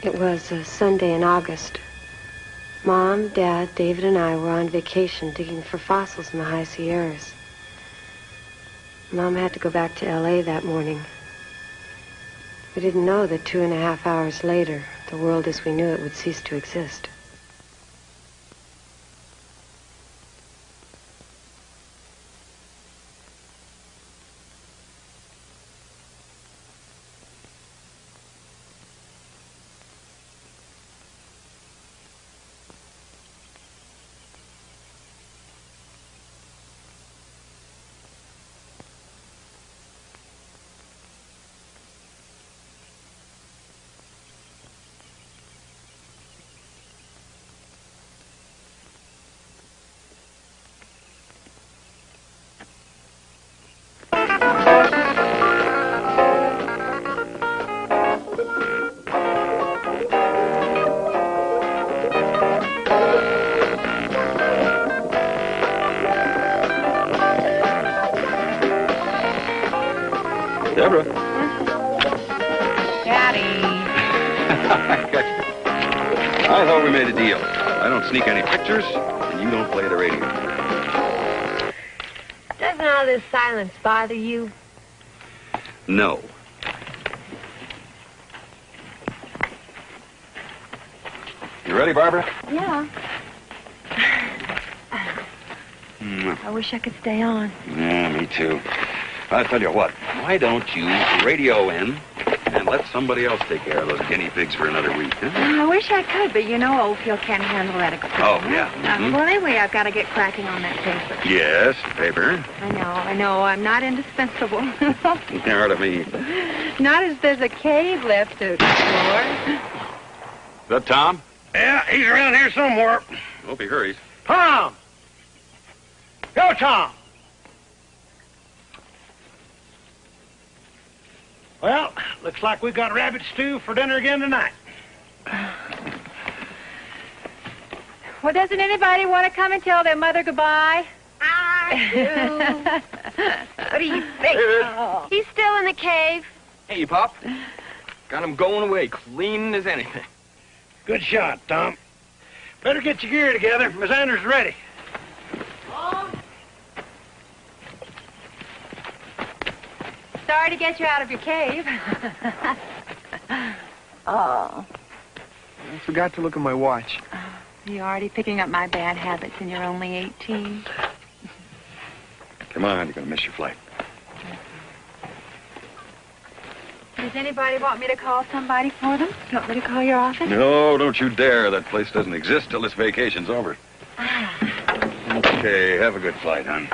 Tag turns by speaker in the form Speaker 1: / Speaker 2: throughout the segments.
Speaker 1: It was a Sunday in August. Mom, Dad, David, and I were on vacation digging for fossils in the high Sierras. Mom had to go back to L.A. that morning. We didn't know that 2.5 hours later, the world as we knew it would cease to exist.
Speaker 2: Deborah.
Speaker 3: Daddy.
Speaker 2: I got you. I thought we made a deal. I don't sneak any pictures, and you don't play the radio.
Speaker 1: Doesn't all this silence bother you?
Speaker 2: No. You ready, Barbara?
Speaker 3: Yeah. I wish I could stay on.
Speaker 2: Yeah, me too. I'll tell you what, why don't you radio in and let somebody else take care of those guinea pigs for another week, huh?
Speaker 3: I wish I could, but you know Oldfield can't handle that experiment.
Speaker 2: Oh, yeah. Mm-hmm.
Speaker 3: Well, anyway, I've got to get cracking on that paper.
Speaker 2: Yes, paper.
Speaker 3: I know. I'm not indispensable.
Speaker 2: Hard of me.
Speaker 3: Not as there's a cave left to explore.
Speaker 2: Is that Tom?
Speaker 4: Yeah, he's around here somewhere.
Speaker 2: Hope he hurries.
Speaker 4: Tom! Go, Tom! Well, looks like we got rabbit stew for dinner again tonight.
Speaker 3: Well, doesn't anybody want to come and tell their mother goodbye?
Speaker 1: I do. What do you think?
Speaker 3: Oh.
Speaker 1: He's still in the cave.
Speaker 5: Hey, Pop. Got him going away, clean as anything.
Speaker 4: Good shot, Tom. Better get your gear together. Miss Anders is ready.
Speaker 3: Sorry to get you out of your cave. Oh.
Speaker 5: I forgot to look at my watch.
Speaker 3: You're already picking up my bad habits and you're only 18.
Speaker 2: Come on, you're going to miss your flight.
Speaker 3: Does anybody want me to call somebody for them? You want me to call your office?
Speaker 2: No, don't you dare. That place doesn't exist till this vacation's over. Okay, have a good flight, hon.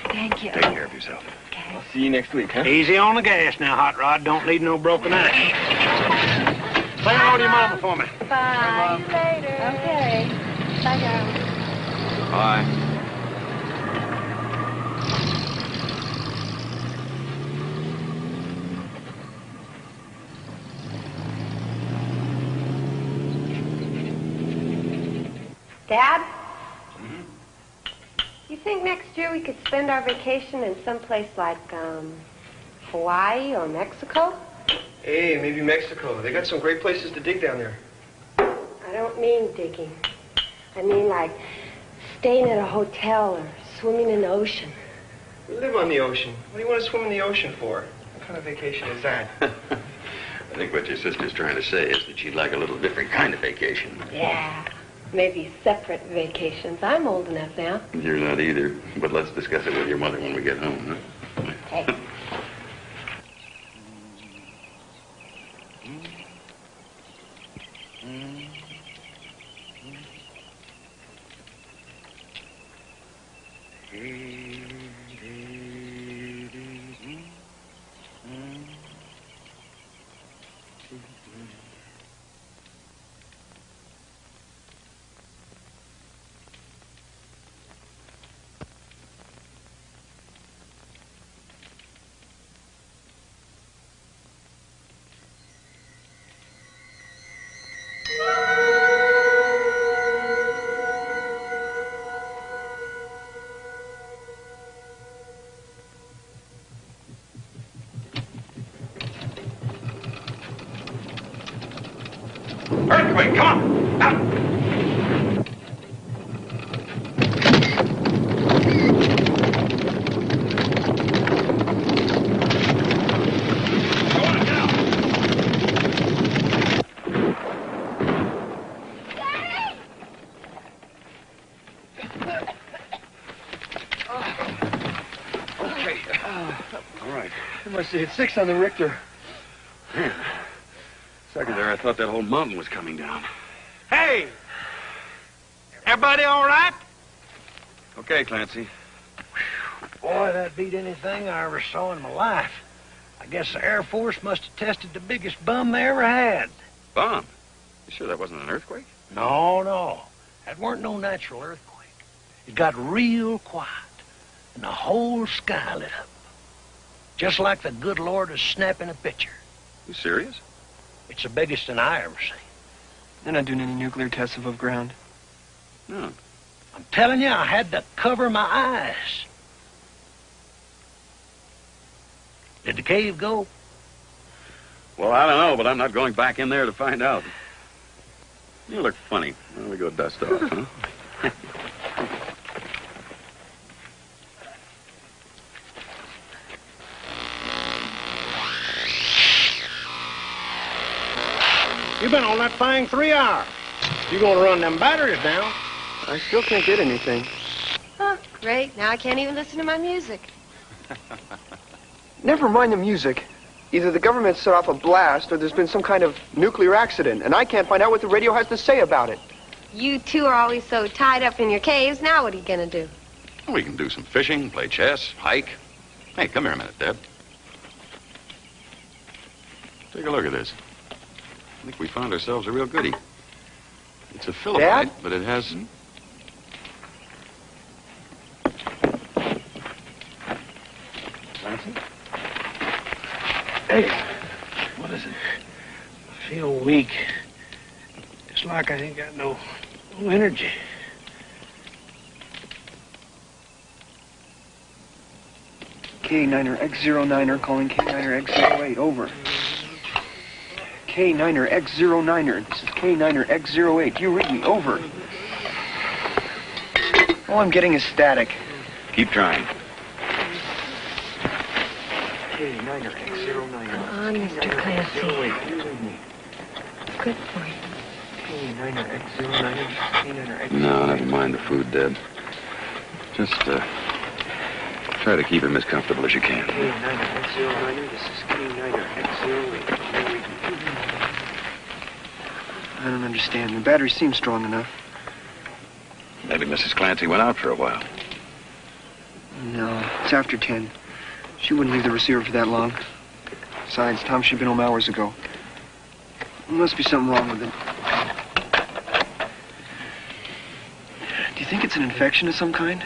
Speaker 3: Thank you.
Speaker 2: Take care of yourself.
Speaker 5: I'll see you next week, huh?
Speaker 4: Easy on the gas now, Hot Rod. Don't need no broken ice. Say hello to your mama for me.
Speaker 3: Bye. See you later. Okay. Bye, Gerald.
Speaker 2: Bye.
Speaker 1: Dad? You think next year we could spend our vacation in some place like, Hawaii or Mexico?
Speaker 5: Hey, maybe Mexico. They got some great places to dig down there.
Speaker 1: I don't mean digging. I mean like staying at a hotel or swimming in the ocean.
Speaker 5: We live on the ocean. What do you want to swim in the ocean for? What kind of vacation is that?
Speaker 2: I think what your sister's trying to say is that she'd like a little different kind of vacation.
Speaker 1: Yeah, maybe separate vacations. I'm old enough now.
Speaker 2: You're not either, but let's discuss it with your mother when we get home, huh?
Speaker 1: Hey.
Speaker 2: Earthquake, come on! Out!
Speaker 5: Must have hit 6 on the Richter.
Speaker 2: Man, second there, I thought that whole mountain was coming down.
Speaker 4: Hey! Everybody all right?
Speaker 2: Okay, Clancy.
Speaker 4: Boy, that beat anything I ever saw in my life. I guess the Air Force must have tested the biggest bum they ever had.
Speaker 2: Bomb? You sure that wasn't an earthquake?
Speaker 4: No. That weren't no natural earthquake. It got real quiet, and the whole sky lit up. Just like the good Lord is snapping a picture.
Speaker 2: You serious?
Speaker 4: It's the biggest thing I ever seen.
Speaker 5: They're not doing any nuclear tests above ground.
Speaker 2: No.
Speaker 4: I'm telling you, I had to cover my eyes. Did the cave go?
Speaker 2: Well, I don't know, but I'm not going back in there to find out. You look funny. Why don't we go dust off, huh?
Speaker 4: You've been on that thing 3 hours. You gonna run them batteries down?
Speaker 5: I still can't get anything.
Speaker 1: Oh, great. Now I can't even listen to my music.
Speaker 5: Never mind the music. Either the government set off a blast or there's been some kind of nuclear accident, and I can't find out what the radio has to say about it.
Speaker 1: You two are always so tied up in your caves. Now what are you going to do?
Speaker 2: We can do some fishing, play chess, hike. Hey, come here a minute, Deb. Take a look at this. I think we found ourselves a real goodie. It's a Philipite,
Speaker 5: Dad?
Speaker 2: but it has...
Speaker 4: Hey, what is it? I feel weak. It's like I ain't got no energy.
Speaker 5: K9er X09er calling K9er X08, over. K9er X09er, this is K9er X08, you read me, over. All I'm getting is static.
Speaker 2: Keep trying.
Speaker 5: K9er X09er.
Speaker 1: Come on, Mr. Clancy.
Speaker 5: You read me.
Speaker 1: Good for you.
Speaker 5: K9er X09er, K9er X08.
Speaker 2: No, never mind the food, Deb. Just, try to keep him as comfortable as you can.
Speaker 5: K9er X09er, this is K9er X08. I don't understand. The battery seems strong enough.
Speaker 2: Maybe Mrs. Clancy went out for a while.
Speaker 5: No, it's after 10. She wouldn't leave the receiver for that long. Besides, Tom should have been home hours ago. There must be something wrong with it. Do you think it's an infection of some kind?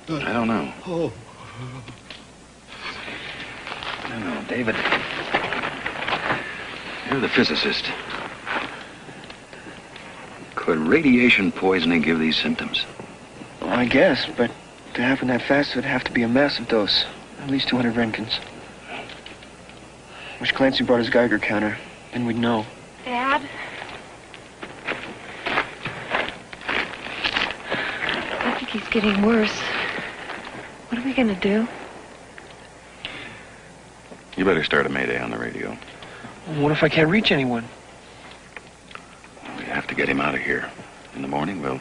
Speaker 2: I don't know. I don't know, David. You're the physicist. Could radiation poisoning give these symptoms?
Speaker 5: Well, I guess, but to happen that fast, it would have to be a massive dose. At least 200 Roentgens. Wish Clancy brought his Geiger counter. Then we'd know.
Speaker 1: Dad? I think he's getting worse. What are we going to do?
Speaker 2: You better start a mayday on the radio.
Speaker 5: What if I can't reach anyone?
Speaker 2: We have to get him out of here. In the morning, we'll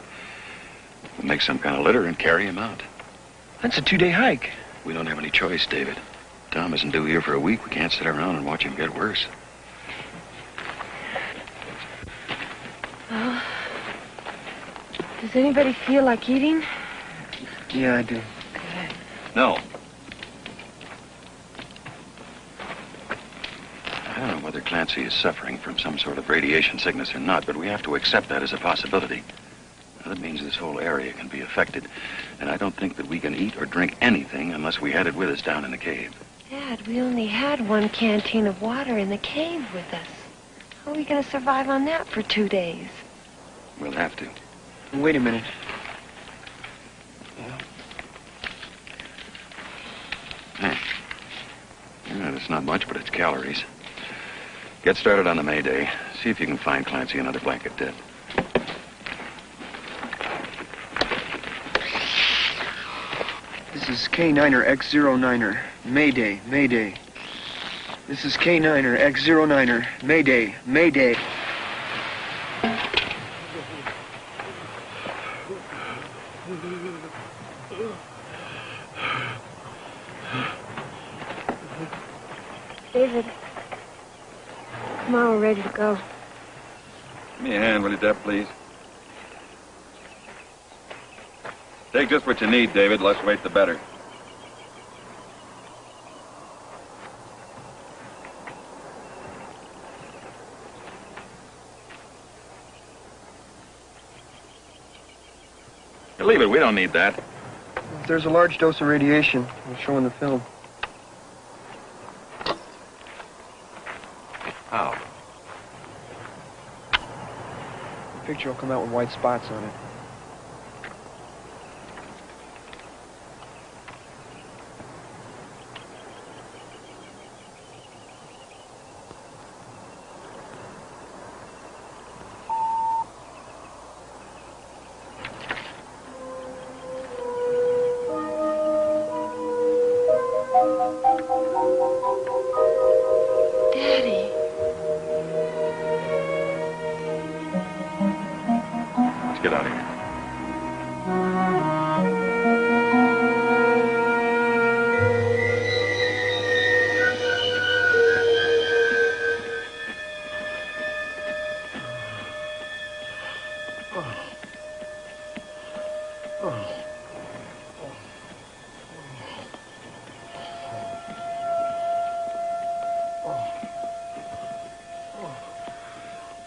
Speaker 2: make some kind of litter and carry him out.
Speaker 5: That's a 2-day hike.
Speaker 2: We don't have any choice, David. Tom isn't due here for a week. We can't sit around and watch him get worse.
Speaker 1: Well, does anybody feel like eating?
Speaker 5: Yeah, I do.
Speaker 2: No. I don't know whether Clancy is suffering from some sort of radiation sickness or not, but we have to accept that as a possibility. Now, that means this whole area can be affected, and I don't think that we can eat or drink anything unless we had it with us down in the cave.
Speaker 1: Dad, we only had 1 canteen of water in the cave with us. How are we going to survive on that for 2 days?
Speaker 2: We'll have to.
Speaker 5: Wait a minute.
Speaker 2: Hey. Yeah, that's not much, but it's calories. Get started on the Mayday. See if you can find Clancy another blanket dead.
Speaker 5: This is K9er X09er. Mayday, Mayday. This is K9er X09er. Mayday, Mayday.
Speaker 1: David, come on, we're ready to go.
Speaker 2: Give me a hand, will you, Deb, please? Take just what you need, David. Less weight, the better. Leave it. We don't need that.
Speaker 5: There's a large dose of radiation. We'll show in the film.
Speaker 2: How?
Speaker 5: The picture will come out with white spots on it.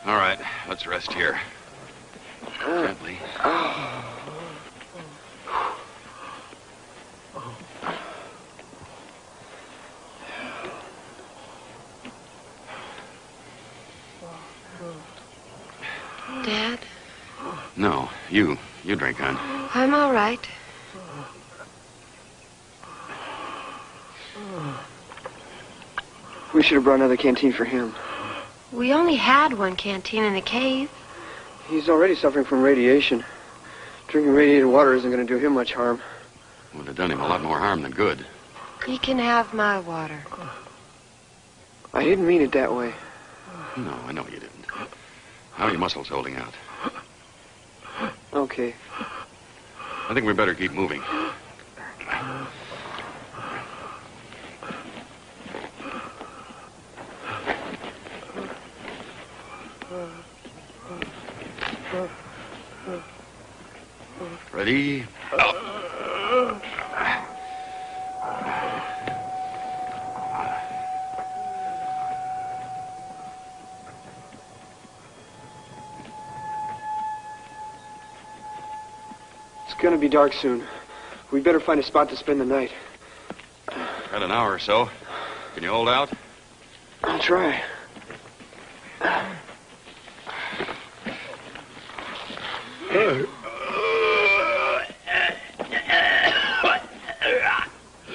Speaker 2: All right, let's rest here. Gently.
Speaker 1: Dad?
Speaker 2: No, you drink, hon.
Speaker 1: I'm all right.
Speaker 5: We should have brought another canteen for him.
Speaker 1: We only had one canteen in the cave.
Speaker 5: He's already suffering from radiation. Drinking radiated water isn't going to do him much harm.
Speaker 2: Would have done him a lot more harm than good.
Speaker 1: He can have my water.
Speaker 5: I didn't mean it that way.
Speaker 2: No, I know you didn't. How are your muscles holding out?
Speaker 5: Okay.
Speaker 2: I think we better keep moving. Ready? Up.
Speaker 5: It's going to be dark soon. We better find a spot to spend the night.
Speaker 2: Got an hour or so. Can you hold out?
Speaker 5: I'll try.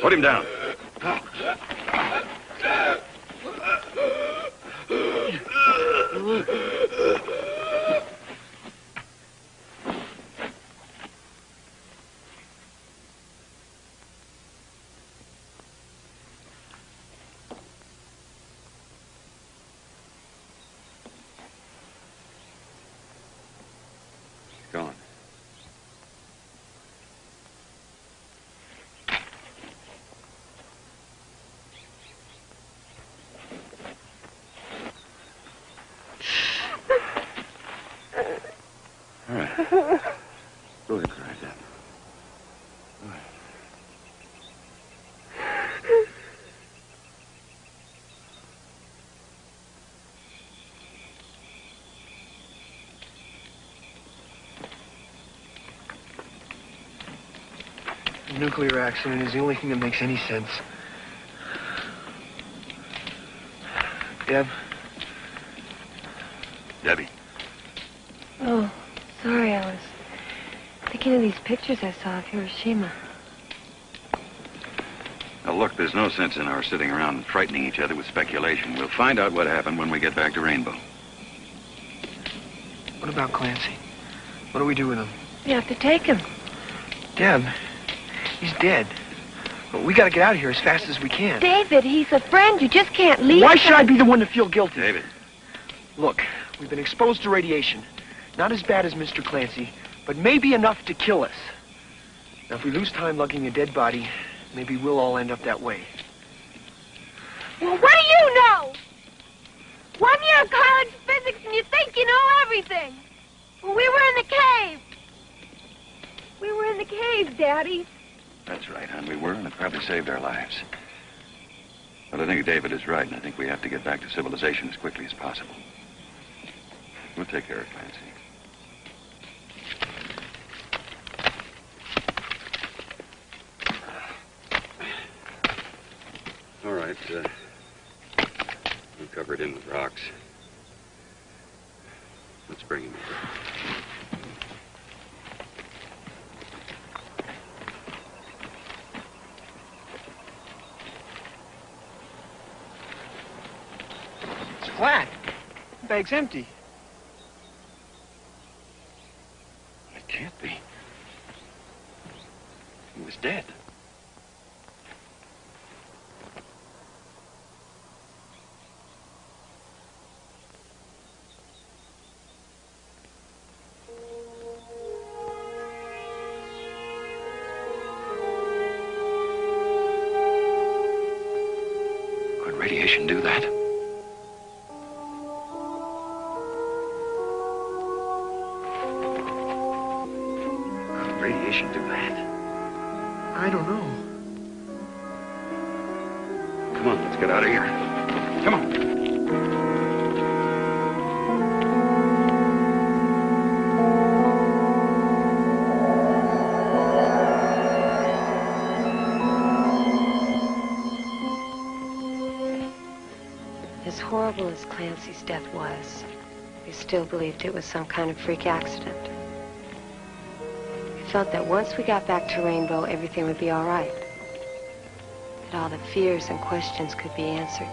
Speaker 2: Put him down. Go on. All right. Go ahead, cry, Dad. Go ahead.
Speaker 5: A nuclear accident is the only thing that makes any sense. Deb?
Speaker 2: Debbie.
Speaker 1: Oh, sorry, I was thinking of these pictures I saw of Hiroshima.
Speaker 2: Now Well, look, there's no sense in our sitting around and frightening each other with speculation. We'll find out what happened when we get back to Rainbow.
Speaker 5: What about Clancy? What do we do with him?
Speaker 3: You have to take him.
Speaker 5: Deb, he's dead. But we gotta get out of here as fast as we can.
Speaker 3: David, he's a friend. You just can't leave
Speaker 5: Why
Speaker 3: him.
Speaker 5: should I be the one to feel guilty?
Speaker 2: David.
Speaker 5: Look, we've been exposed to radiation. Not as bad as Mr. Clancy, but maybe enough to kill us. Now, if we lose time lugging a dead body, maybe we'll all end up that way.
Speaker 3: Well, what do you know? 1 year of college physics and you think you know everything. Well, we were in the cave. We were in the cave, Daddy.
Speaker 2: That's right, hon. We were, and it probably saved our lives. But I think David is right, and I think we have to get back to civilization as quickly as possible. We'll take care of Clancy. All right, we'll cover it in with rocks. Let's bring him in.
Speaker 5: It's flat. The bag's empty.
Speaker 2: It can't be. He was dead. Could radiation do that? Could radiation do that?
Speaker 5: I don't know.
Speaker 2: Come on, let's get out of here. Come on.
Speaker 1: As horrible as Clancy's death was, we still believed it was some kind of freak accident. We felt that once we got back to Rainbow, everything would be all right. That all the fears and questions could be answered.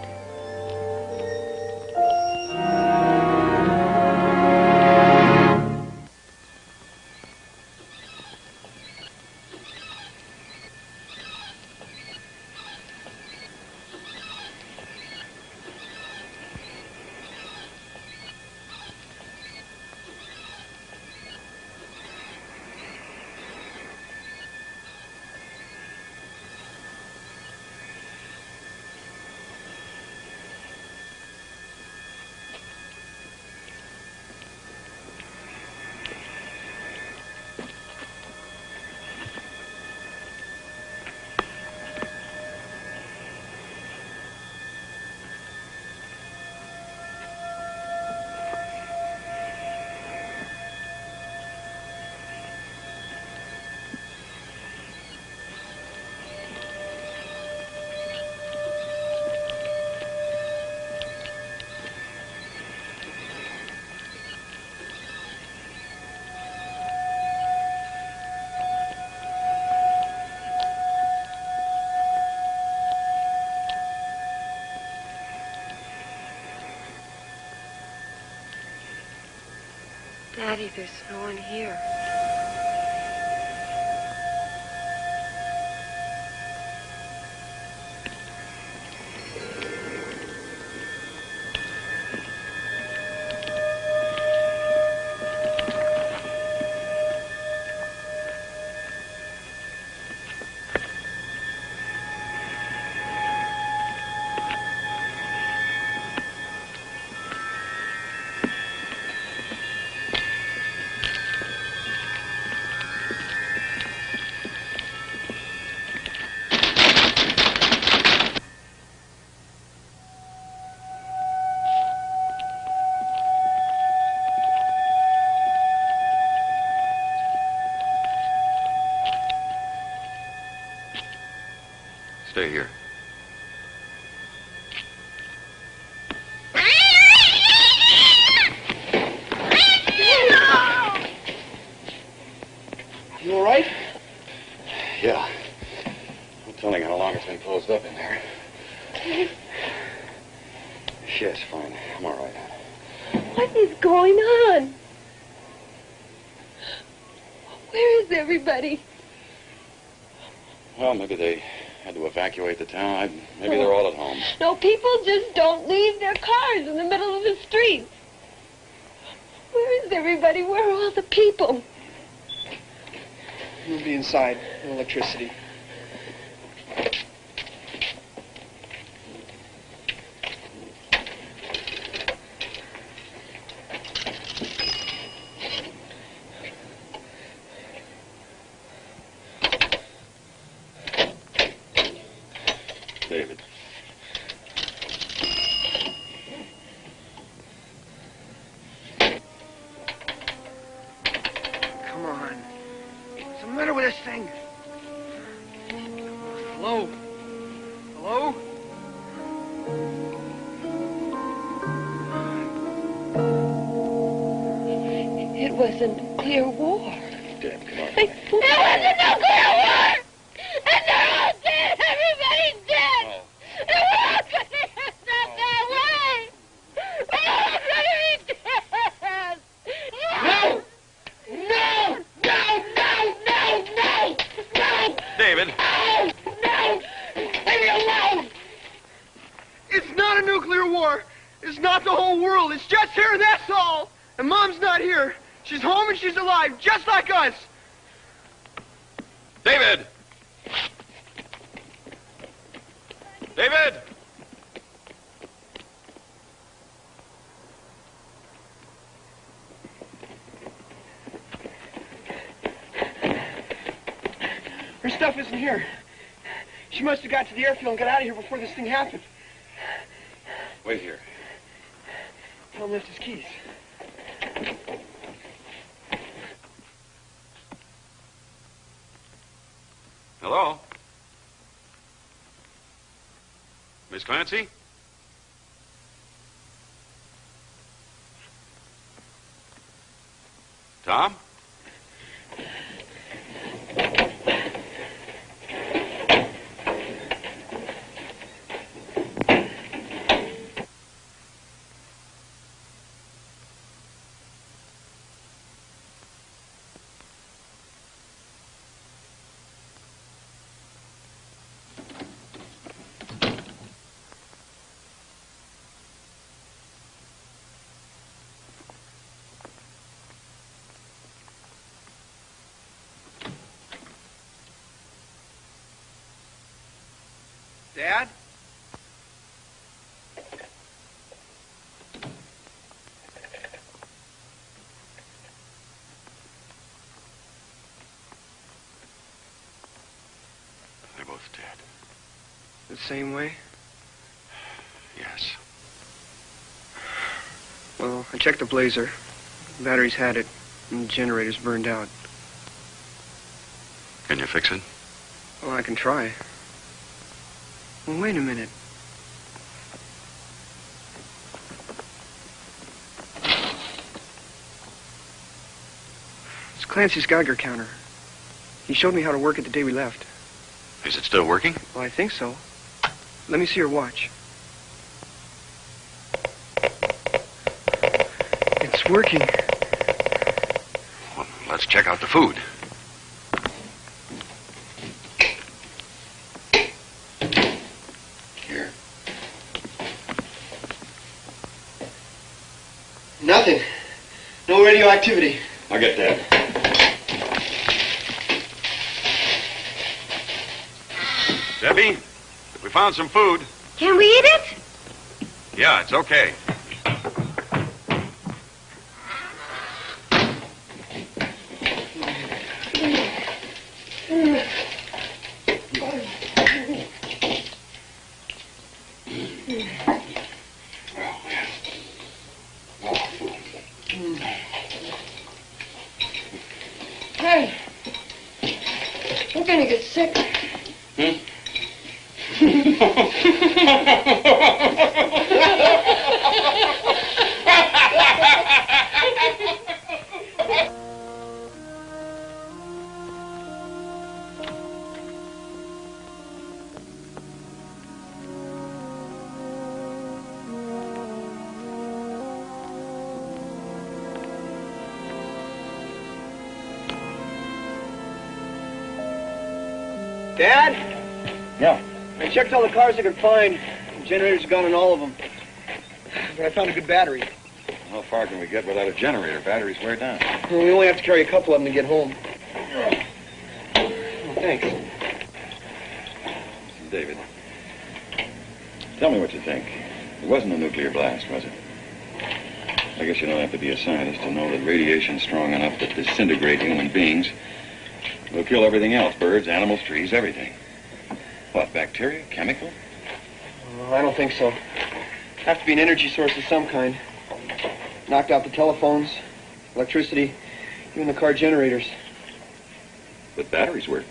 Speaker 1: Daddy, there's no one here.
Speaker 2: Stay here.
Speaker 5: You all right?
Speaker 2: Yeah. What telling how long it's been closed up in there. Yes, fine. I'm all right.
Speaker 3: What is going on? Where is everybody?
Speaker 2: Well, maybe they had to evacuate the town. Maybe they're all at home.
Speaker 3: No, people just don't leave their cars in the middle of the street. Where is everybody? Where are all the people?
Speaker 5: You'll be inside. No electricity.
Speaker 2: David.
Speaker 5: Come on. What's the matter with this thing? Hello? Hello?
Speaker 3: It was a nuclear war.
Speaker 2: Deb, come on.
Speaker 3: It was a nuclear war! And they're all dead! Everybody's dead!
Speaker 2: Oh.
Speaker 3: And we're all gonna end up that way! We're all gonna be dead! No! No! No! No! No! No! No!
Speaker 2: David.
Speaker 3: No! No! Leave me alone!
Speaker 5: It's not a nuclear war. It's not the whole world. It's just here, that's all. And Mom's not here. She's home and she's alive, just like us.
Speaker 2: David! David!
Speaker 5: Her stuff isn't here. She must have got to the airfield and got out of here before this thing happened.
Speaker 2: Wait here.
Speaker 5: Tom left his keys.
Speaker 2: Hello? Miss Clancy? Tom?
Speaker 5: Dad?
Speaker 2: They're both dead.
Speaker 5: The same way?
Speaker 2: Yes.
Speaker 5: Well, I checked the blazer. The batteries had it, and the generator's burned out.
Speaker 2: Can you fix it?
Speaker 5: Well, I can try. Well, wait a minute. It's Clancy's Geiger counter. He showed me how to work it the day we left.
Speaker 2: Is it still working?
Speaker 5: Well, I think so. Let me see your watch. It's working.
Speaker 2: Well, let's check out the food. Here.
Speaker 5: Nothing. No radioactivity.
Speaker 2: I'll get that. Debbie, we found some food.
Speaker 1: Can we eat it?
Speaker 2: Yeah, it's okay.
Speaker 3: Hey, we're gonna get sick.
Speaker 5: Dad?
Speaker 2: Yeah.
Speaker 5: I checked all the cars I could find. The generator's gone on all of them. But I found a good battery.
Speaker 2: How far can we get without a generator? Batteries wear down.
Speaker 5: Well, we only have to carry a couple of them to get home. Oh, thanks.
Speaker 2: David, tell me what you think. It wasn't a nuclear blast, was it? I guess you don't have to be a scientist to know that radiation's strong enough to disintegrate human beings. It'll kill everything else, birds, animals, trees, everything. What, bacteria, chemical?
Speaker 5: I don't think so. Have to be an energy source of some kind. Knocked out the telephones, electricity, even the car generators.
Speaker 2: But batteries work.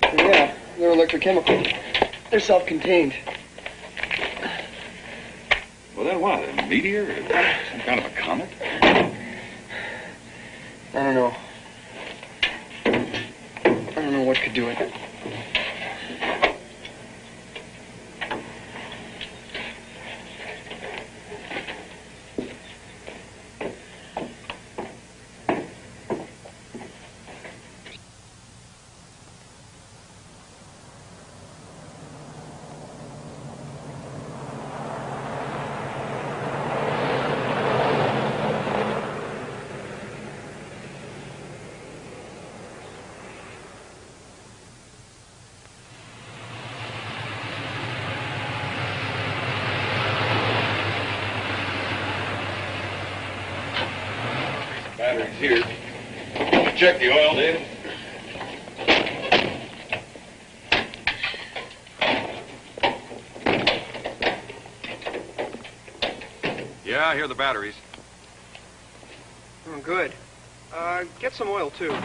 Speaker 5: Yeah, they're electrochemical. They're self-contained.
Speaker 2: Well, then what? A meteor? Some kind of a comet?
Speaker 5: I don't know. I don't know what could do it.
Speaker 2: Batteries here. Check the oil, David. Yeah, I hear the batteries.
Speaker 5: Oh, good. Get some oil, too.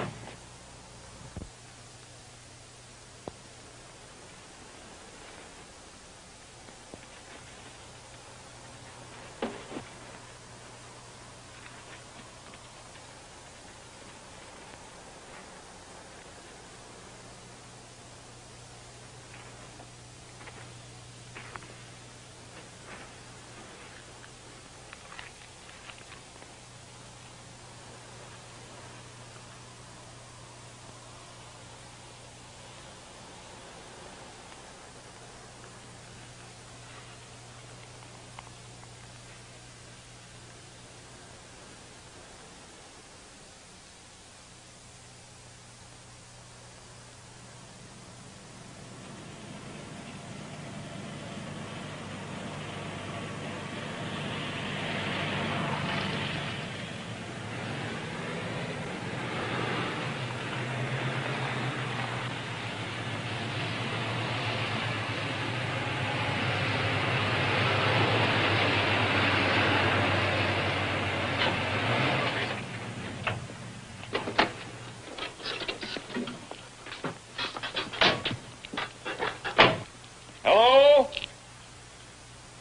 Speaker 2: Hello?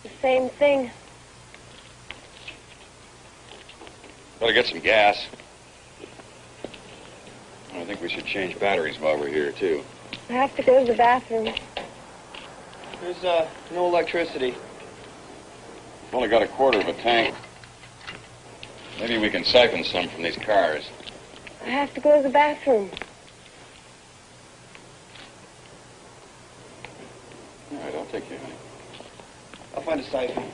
Speaker 1: The same thing.
Speaker 2: Better get some gas. I think we should change batteries while we're here, too.
Speaker 1: I have to go to the bathroom.
Speaker 5: There's, no electricity.
Speaker 2: We've only got a quarter of a tank. Maybe we can siphon some from these cars.
Speaker 1: I have to go to the bathroom.
Speaker 2: All right, I'll take you, honey.
Speaker 5: I'll find a siphon.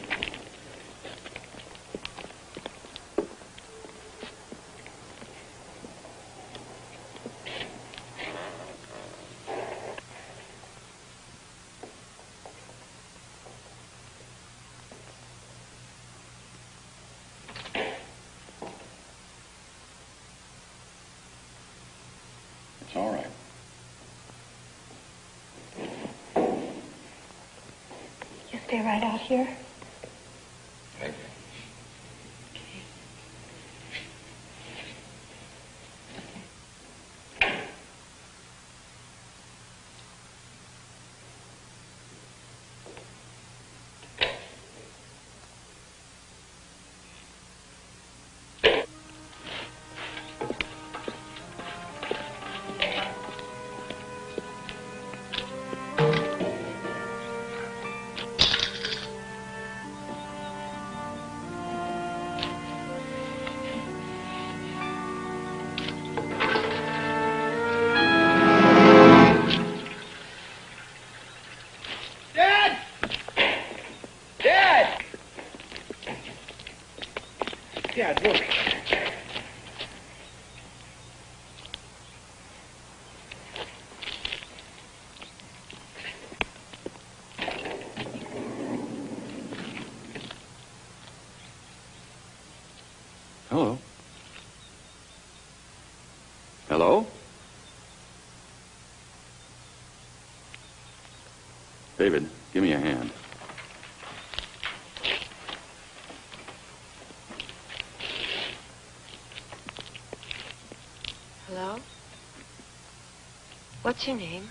Speaker 2: It's all right.
Speaker 1: You stay right out here.
Speaker 2: Thank you.
Speaker 5: Dad, look.
Speaker 2: Hello. Hello? David, give me a hand.
Speaker 1: Hello? What's your name?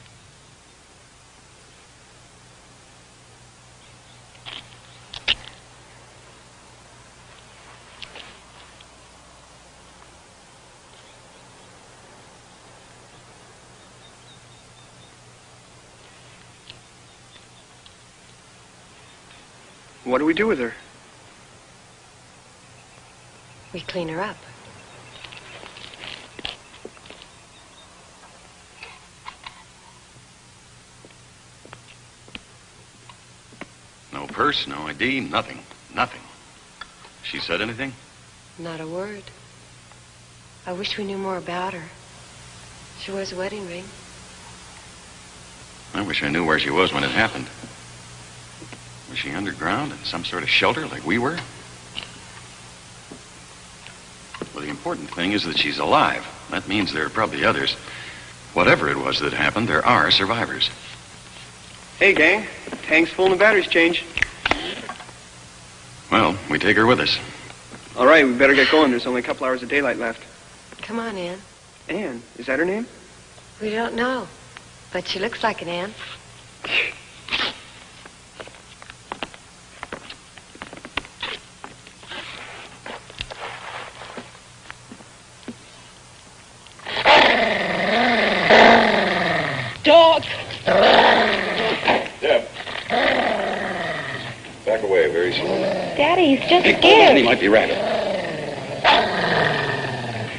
Speaker 5: What do we do with her?
Speaker 1: We clean her up.
Speaker 2: No purse, no ID, nothing. Nothing. She said anything?
Speaker 1: Not a word. I wish we knew more about her. She wears a wedding ring.
Speaker 2: I wish I knew where she was when it happened. Was she underground in some sort of shelter like we were? Well, the important thing is that she's alive. That means there are probably others. Whatever it was that happened, there are survivors.
Speaker 5: Hey, gang. Tank's full and the battery's changed.
Speaker 2: Well, we take her with us.
Speaker 5: All right, we better get going. There's only a couple hours of daylight left.
Speaker 1: Come on, Ann.
Speaker 5: Ann, is that her name?
Speaker 1: We don't know, but she looks like an Ann.
Speaker 3: Dog!
Speaker 2: Deb. Back away very slowly.
Speaker 3: Daddy, he's just
Speaker 2: He
Speaker 3: scared.
Speaker 2: might be rabid.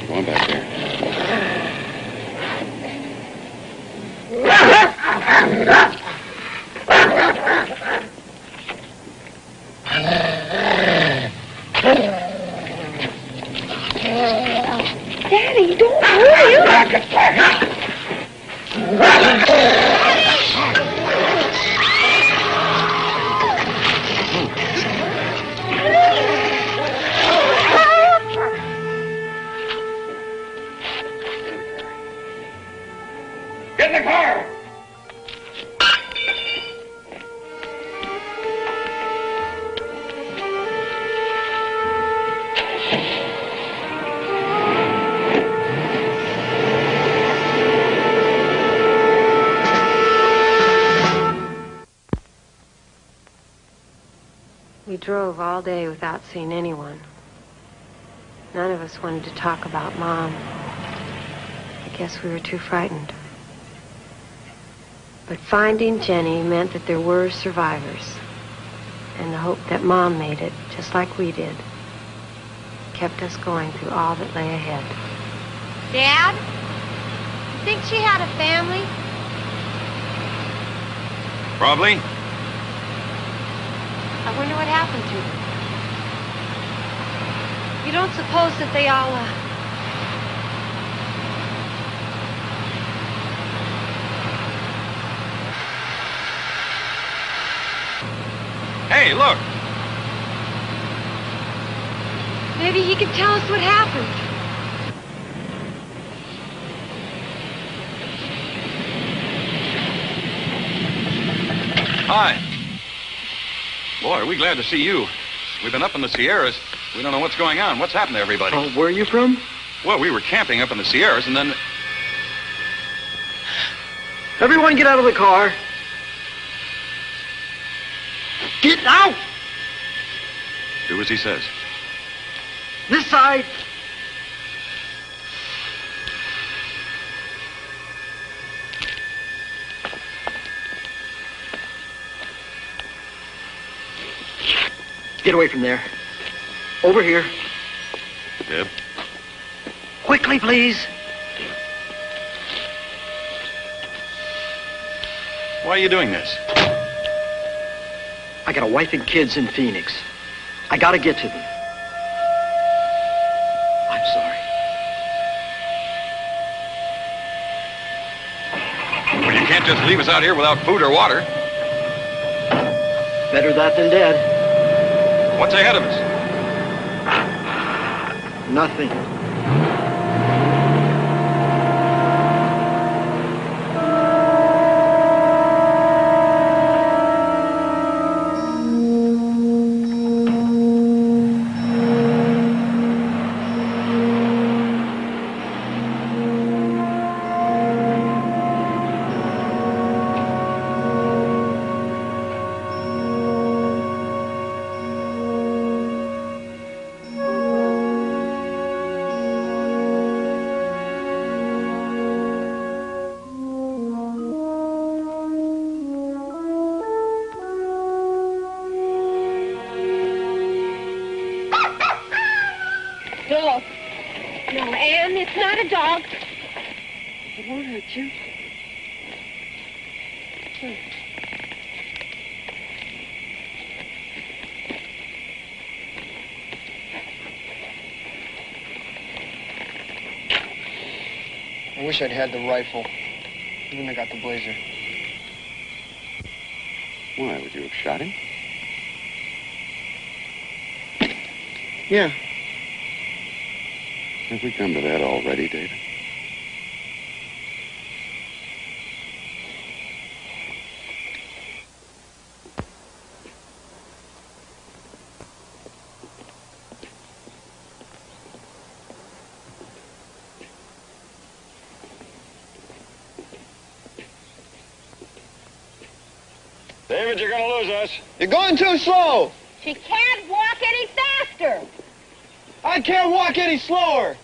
Speaker 2: Go on back there.
Speaker 3: Daddy, don't hurt him.
Speaker 2: Get in the car!
Speaker 1: We drove all day without seeing anyone. None of us wanted to talk about Mom. I guess we were too frightened. But finding Jenny meant that there were survivors. And the hope that Mom made it, just like we did, kept us going through all that lay ahead.
Speaker 3: Dad? You think she had a family?
Speaker 2: Probably.
Speaker 1: I wonder what happened to them. You don't suppose that they all,
Speaker 2: Hey, look!
Speaker 1: Maybe he could tell us what happened.
Speaker 2: Hi. Boy, are we glad to see you. We've been up in the Sierras. We don't know what's going on. What's happened to everybody?
Speaker 5: Where are you from?
Speaker 2: Well, we were camping up in the Sierras, and then...
Speaker 5: Everyone get out of the car. Get out!
Speaker 2: Do as he says.
Speaker 5: This side. Get away from there. Over here.
Speaker 2: Deb?
Speaker 5: Quickly, please.
Speaker 2: Why are you doing this?
Speaker 5: I got a wife and kids in Phoenix. I gotta get to them.
Speaker 2: can't just leave us out here without food or water.
Speaker 5: Better that than dead.
Speaker 2: What's ahead of us?
Speaker 5: Nothing. I wish I'd had the rifle. Even I got the blazer.
Speaker 2: Why, would you have shot him?
Speaker 5: Yeah.
Speaker 2: Have we come to that already, David? David, you're gonna lose us.
Speaker 5: You're going too slow.
Speaker 3: She can't walk any faster.
Speaker 5: I can't walk any slower.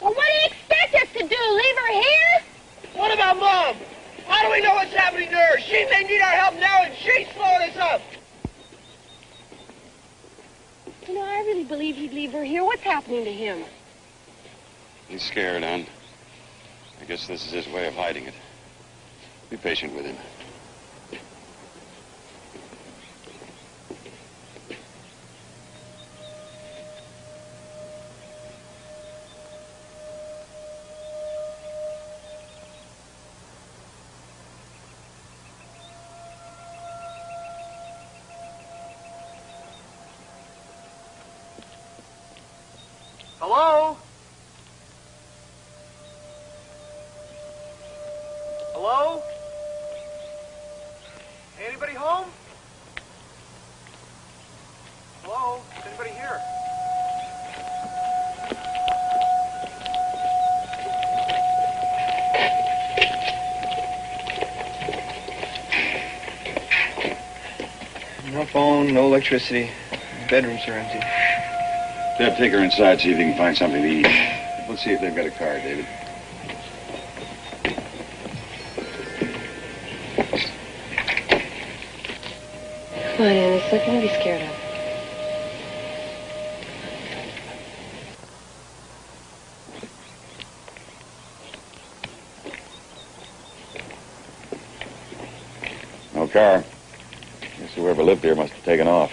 Speaker 3: Well, what do you expect us to do? Leave her here?
Speaker 5: What about Mom? How do we know what's happening to her? She may need our help now, and she's slowing us up.
Speaker 3: You know, I really believe he'd leave her here. What's happening to him?
Speaker 2: He's scared, Ann. I guess this is his way of hiding it. Be patient with him.
Speaker 5: Hello? Hello? Anybody home? Hello? Is anybody here? No phone, no electricity. Bedrooms are empty.
Speaker 2: Dad, take her inside, see if you can find something to eat. Let's see if they've got a car, David.
Speaker 1: Come on, Ann. There's nothing to be scared of.
Speaker 2: No car. Guess whoever lived here must have taken off.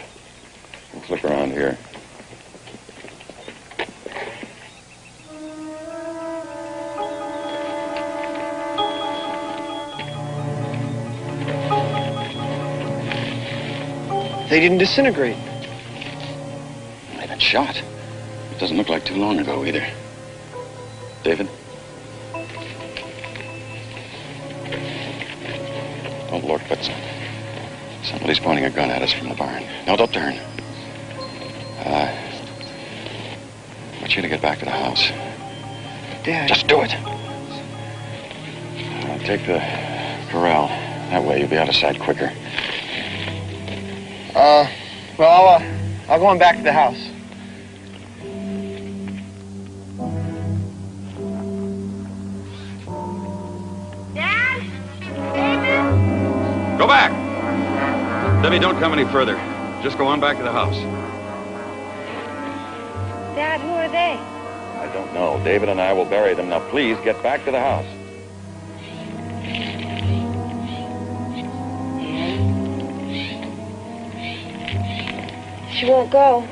Speaker 2: Let's look around here.
Speaker 5: They didn't disintegrate.
Speaker 2: They've been shot. It doesn't look like too long ago either. David? Don't look, but somebody's pointing a gun at us from the barn. No, don't turn. I want you to get back to the house.
Speaker 5: Dad.
Speaker 2: Just do it. Take the corral. That way you'll be out of sight quicker.
Speaker 5: Well, I'll go on back to the house.
Speaker 3: Dad? David?
Speaker 2: Go back! Debbie, don't come any further. Just go on back to the house.
Speaker 1: Dad, who are they?
Speaker 2: I don't know. David and I will bury them. Now, please, get back to the house.
Speaker 1: She won't go.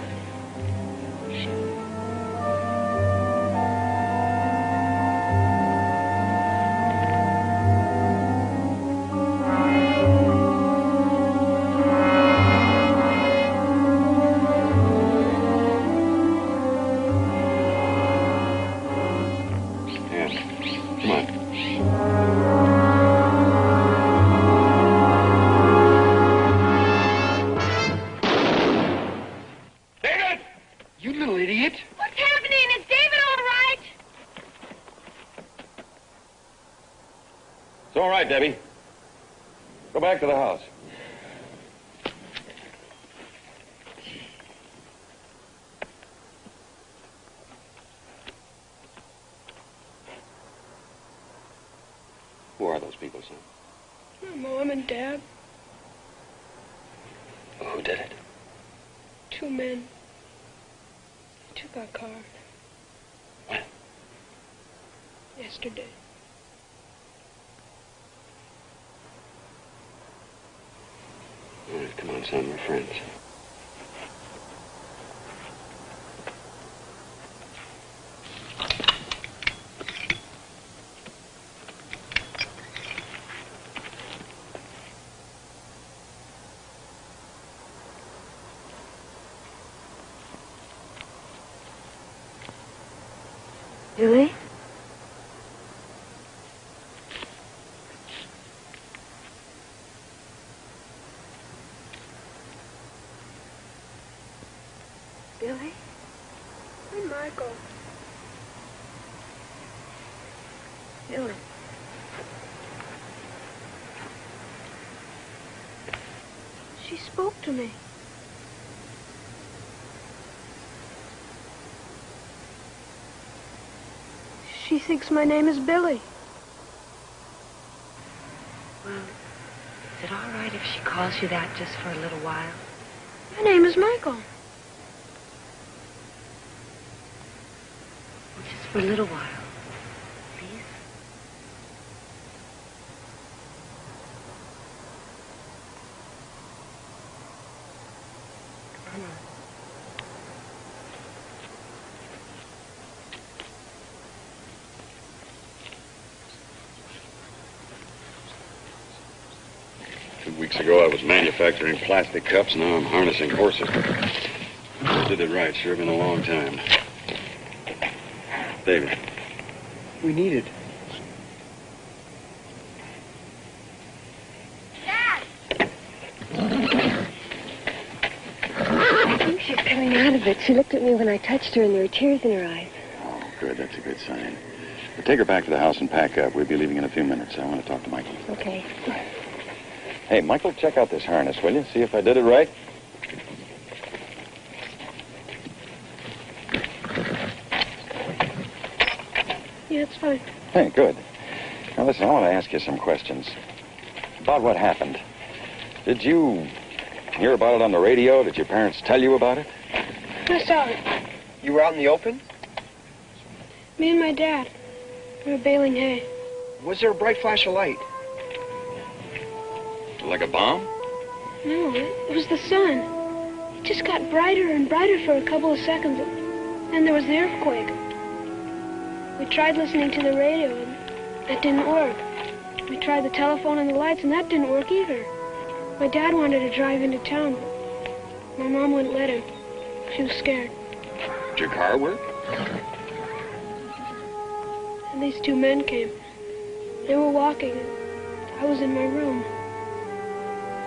Speaker 2: right, Debbie. Go back to the house. Who are those people, son?
Speaker 6: My Mom and Dad.
Speaker 2: Who did it?
Speaker 6: 2 men. They took our car.
Speaker 2: When?
Speaker 6: Yesterday.
Speaker 2: All right, come on, son. We're friends.
Speaker 1: Billy? Billy?
Speaker 6: And Michael.
Speaker 1: Billy.
Speaker 6: She spoke to me. She thinks my name is Billy.
Speaker 1: Well, is it all right if she calls you that just for a little while?
Speaker 6: My name is Michael.
Speaker 1: Just for a little while. Please? Come on.
Speaker 2: Weeks ago, I was manufacturing plastic cups. Now I'm harnessing horses. I did it right. Sure been a long time. David.
Speaker 5: We need it.
Speaker 3: Dad!
Speaker 1: I think she's coming out of it. She looked at me when I touched her, and there were tears in her eyes.
Speaker 2: Oh, good. That's a good sign. But take her back to the house and pack up. We'll be leaving in a few minutes. I want to talk to Michael.
Speaker 1: Okay.
Speaker 2: Hey, Michael, check out this harness, will you? See if I did it right?
Speaker 6: Yeah, it's fine.
Speaker 2: Hey, good. Now, listen, I want to ask you some questions about what happened. Did you hear about it on the radio? Did your parents tell you about it?
Speaker 6: I saw it.
Speaker 5: You were out in the open?
Speaker 6: Me and my dad. We were baling hay.
Speaker 5: Was there a bright flash of light?
Speaker 2: Like a bomb?
Speaker 6: No, it was the sun. It just got brighter and brighter for a couple of seconds. Then there was the earthquake. We tried listening to the radio, and that didn't work. We tried the telephone and the lights, and that didn't work either. My dad wanted to drive into town, but my mom wouldn't let him. She was scared.
Speaker 2: Did your car work?
Speaker 6: And these 2 men came. They were walking, and I was in my room.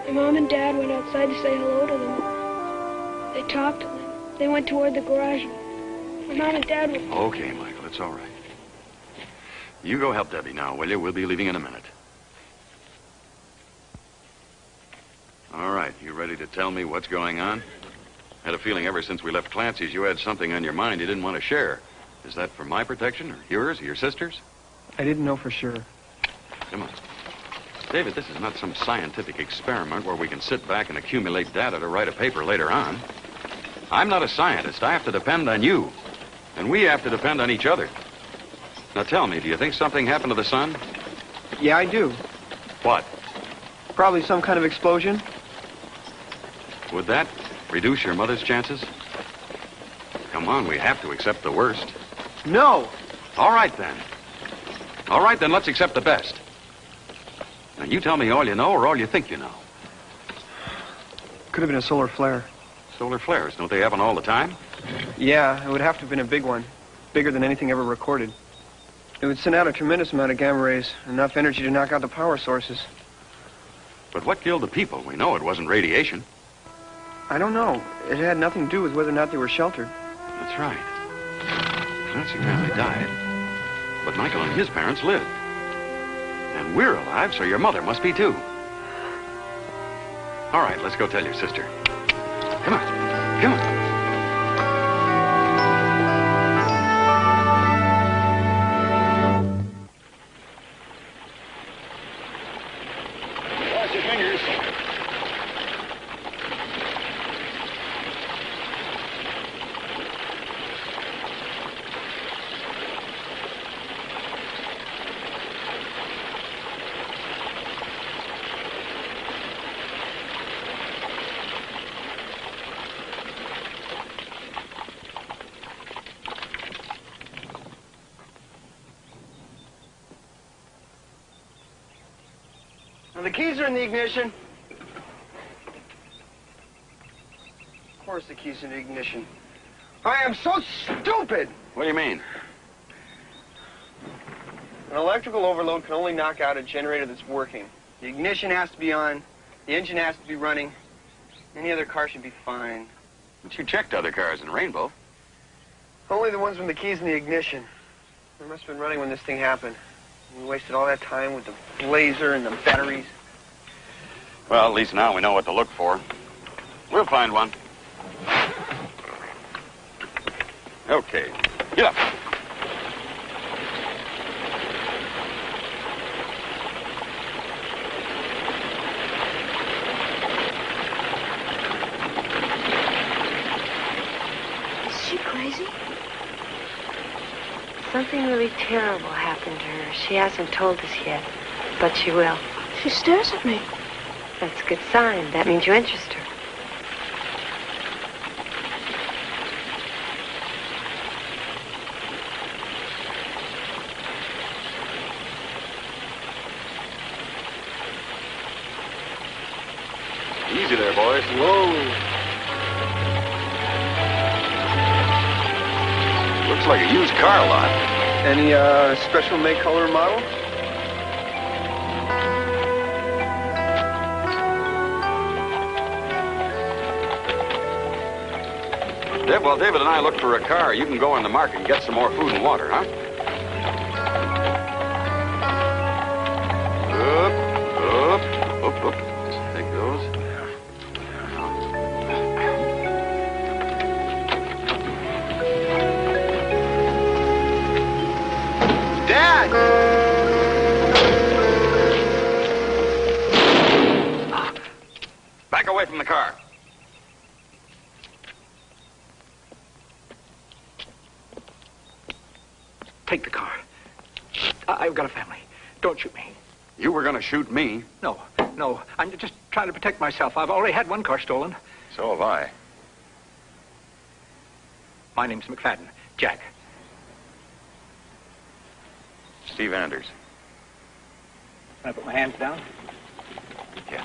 Speaker 6: My mom and dad went outside to say hello to them. They talked, and they went toward the garage. My mom and dad were...
Speaker 2: Okay, Michael, it's all right. You go help Debbie now, will you? We'll be leaving in a minute. All right, you ready to tell me what's going on? I had a feeling ever since we left Clancy's you had something on your mind you didn't want to share. Is that for my protection, or yours, or your sister's?
Speaker 5: I didn't know for sure.
Speaker 2: Come on. David, this is not some scientific experiment where we can sit back and accumulate data to write a paper later on. I'm not a scientist. I have to depend on you. And we have to depend on each other. Now tell me, do you think something happened to the sun?
Speaker 5: Yeah, I do.
Speaker 2: What?
Speaker 5: Probably some kind of explosion.
Speaker 2: Would that reduce your mother's chances? Come on, we have to accept the worst.
Speaker 5: No!
Speaker 2: All right, then. All right, then, let's accept the best. Now, you tell me all you know or all you think you know.
Speaker 5: Could have been a solar flare.
Speaker 2: Solar flares, don't they happen all the time?
Speaker 5: Yeah, it would have to have been a big one. Bigger than anything ever recorded. It would send out a tremendous amount of gamma rays. Enough energy to knock out the power sources.
Speaker 2: But what killed the people? We know it wasn't radiation.
Speaker 5: I don't know. It had nothing to do with whether or not they were sheltered.
Speaker 2: That's right. Clancy family died. But Michael and his parents lived. And we're alive, so your mother must be too. All right, let's go tell your sister. Come on. Come on. Cross your fingers.
Speaker 5: The keys are in the ignition. Of course the keys are in the ignition. I am so stupid!
Speaker 2: What do you mean?
Speaker 5: An electrical overload can only knock out a generator that's working. The ignition has to be on, the engine has to be running. Any other car should be fine.
Speaker 2: But you checked other cars in Rainbow.
Speaker 5: Only the ones with the keys in the ignition. They must have been running when this thing happened. We wasted all that time with the blazer and the batteries.
Speaker 2: Well, at least now we know what to look for. We'll find one. Okay, get up.
Speaker 6: Is she crazy?
Speaker 1: Something really terrible happened to her. She hasn't told us yet, but she will.
Speaker 6: She stares at me.
Speaker 1: That's a good sign. That means you interest her.
Speaker 2: Easy there, boys. Whoa. Looks like a used car lot.
Speaker 5: Any special make, color, or model?
Speaker 2: While David and I look for a car, you can go in the market and get some more food and water, huh? Up. Take those.
Speaker 5: Dad!
Speaker 2: Back away from the car.
Speaker 7: Take the car. I've got a family. Don't shoot me.
Speaker 2: You were going to shoot me.
Speaker 7: No. I'm just trying to protect myself. I've already had one car stolen.
Speaker 2: So have I.
Speaker 7: My name's McFadden. Jack.
Speaker 2: Steve Anders.
Speaker 7: Can I put my hands down?
Speaker 2: Yeah.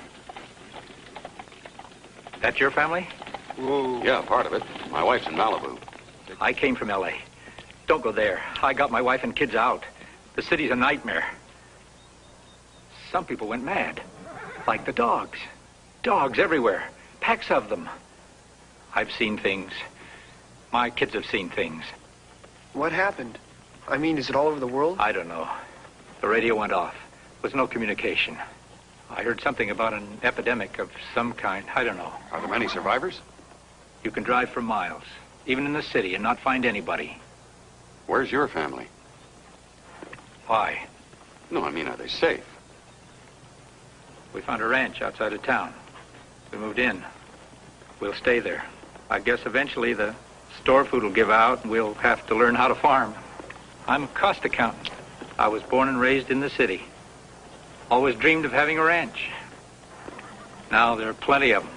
Speaker 7: That's your family?
Speaker 5: Whoa.
Speaker 2: Yeah, part of it. My wife's in Malibu.
Speaker 7: I came from L.A. Don't go there. I got my wife and kids out. The city's a nightmare. Some people went mad. Like the dogs. Dogs everywhere. Packs of them. I've seen things. My kids have seen things.
Speaker 5: What happened? I mean, is it all over the world?
Speaker 7: I don't know. The radio went off. There was no communication. I heard something about an epidemic of some kind. I don't know.
Speaker 2: Are there many survivors?
Speaker 7: You can drive for miles, even in the city, and not find anybody.
Speaker 2: Where's your family?
Speaker 7: Why?
Speaker 2: No, I mean, are they safe?
Speaker 7: We found a ranch outside of town. We moved in. We'll stay there. I guess eventually the store food will give out and we'll have to learn how to farm. I'm a cost accountant. I was born and raised in the city. Always dreamed of having a ranch. Now there are plenty of them.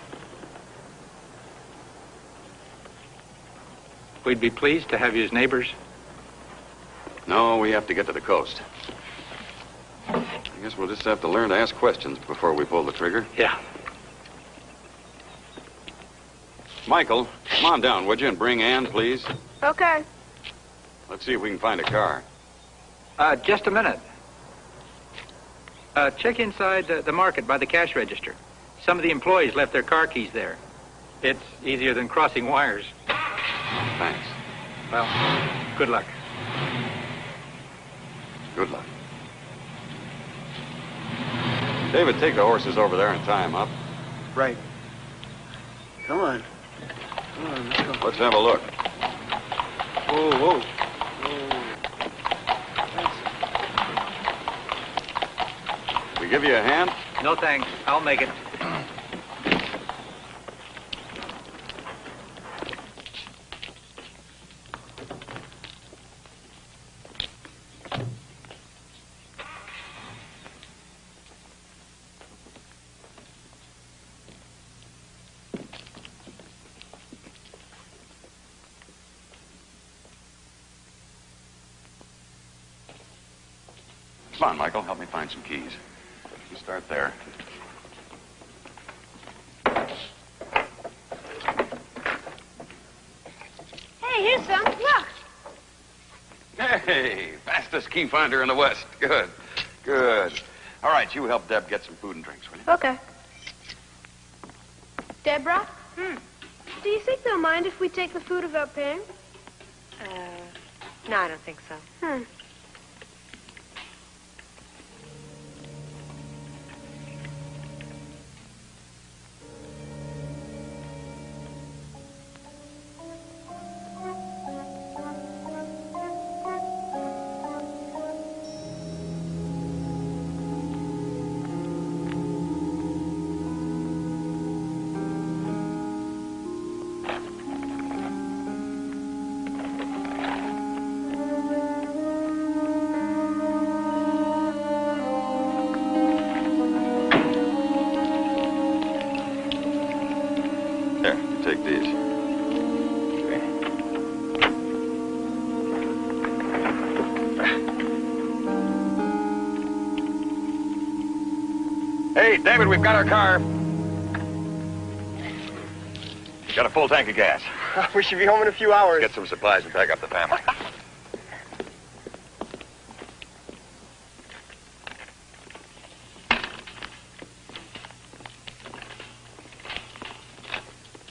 Speaker 7: We'd be pleased to have you as neighbors.
Speaker 2: No, we have to get to the coast. I guess we'll just have to learn to ask questions before we pull the trigger.
Speaker 7: Yeah.
Speaker 2: Michael, come on down, would you, and bring Ann, please?
Speaker 3: Okay.
Speaker 2: Let's see if we can find a car.
Speaker 7: Just a minute. Check inside the market by the cash register. Some of the employees left their car keys there. It's easier than crossing wires.
Speaker 2: Thanks.
Speaker 7: Well, good luck.
Speaker 2: Good luck. David, take the horses over there and tie them up.
Speaker 5: Right. Come on. Come on, let's go.
Speaker 2: Let's have a look.
Speaker 5: Whoa, whoa.
Speaker 2: We give you a hand?
Speaker 7: No thanks. I'll make it.
Speaker 2: Come on, Michael. Help me find some keys. You start there.
Speaker 3: Hey, here's some. Look.
Speaker 2: Hey, fastest key finder in the West. Good, good. All right, you help Deb get some food and drinks, will you?
Speaker 6: Okay. Deborah? Do you think they'll mind if we take the food without paying?
Speaker 1: No, I don't think so.
Speaker 2: Take these. Hey, David, we've got our car. Got a full tank of gas.
Speaker 5: We should be home in a few hours.
Speaker 2: Get some supplies and pack up the family.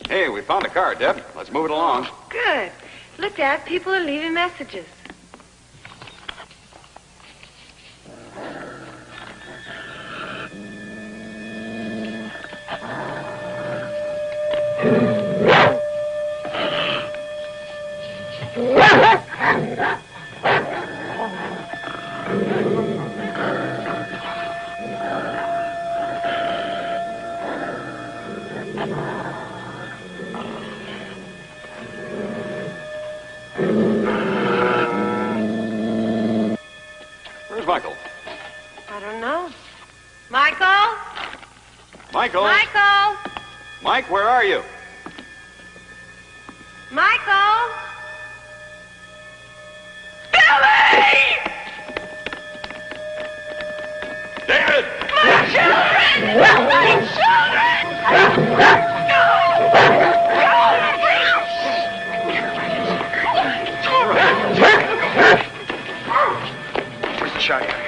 Speaker 2: Hey, we found a car, Deb. Let's move it along.
Speaker 1: Good. Look, Dad, people are leaving messages.
Speaker 2: Michael?
Speaker 1: I don't know. Michael?
Speaker 2: Michael?
Speaker 1: Michael?
Speaker 2: Mike, where are you?
Speaker 1: Michael?
Speaker 3: Billy!
Speaker 2: David!
Speaker 3: My children! My children!
Speaker 2: Where's the shotgun?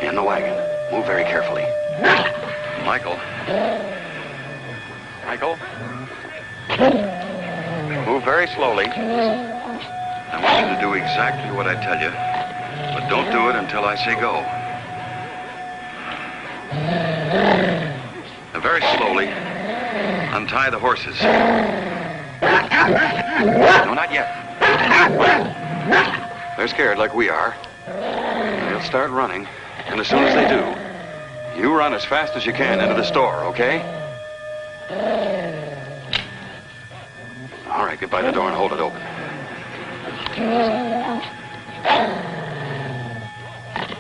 Speaker 2: In the wagon. Move very carefully. Michael. Michael? Move very slowly. I want you to do exactly what I tell you, but don't do it until I say go. Now, very slowly, untie the horses. No, not yet. They're scared like we are. They'll start running, and as soon as they do, you run as fast as you can into the store, okay? All right, get by the door and hold it open.